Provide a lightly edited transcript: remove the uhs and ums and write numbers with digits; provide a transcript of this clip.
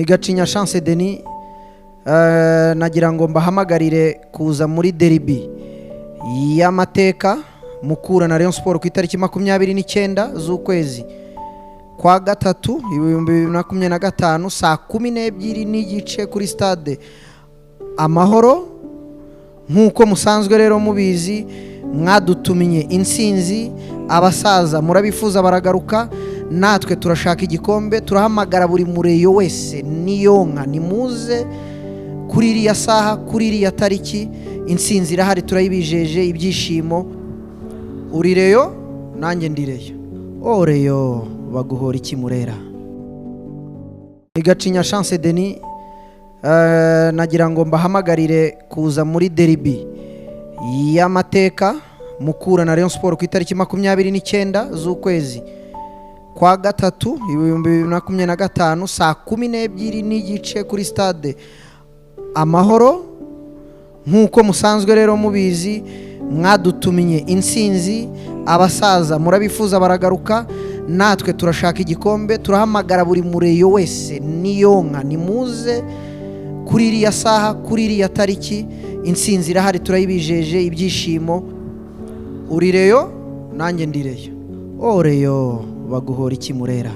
Gacinya Chance Denis nagira ngo mbahamagarire kuza muri derby y'amateka Mukura na Rayon Sport ku itariki 29 z'ukwezi kwa gatatu 2025 saa 12 n'igice kuri stade Amahoro. Nkuko musanzwe rero mubizi mwadutuminye insinzi, abasaza murabifuza baragaruka, natwe turashaka igikombe, turahamagara buri mureyo wese niyonka nimuze kuri iriya saha, kuri iriya tariki. Insinzi irahari, turayibijeje, ibyishimo. Uri Reyo nanjye ndi Reyo. Reyo baguhora iki Murera. Gacinya Chance Denis nagira ngo mbahamagarire kuza muri derby y'amateka Mukura na Rayon Sport ku itariki 29 z'ukwezi kwa gatatu 2025 saa 12 n'igice kuri stade Amahoro. Nkuko musanzwe rero mubizi mwadutuminye insinzi, abasaza murabifuza baragaruka, natwe turashaka igikombe, turahamagara buri mureyo wese niyonka nimuze kuri iriya saha, kuri iriya tariki. Insinzi irahari, turayibijeje, ibyishimo. Uri Reyo nanjye ndi Reyo. Reyo baguhora iki Murera.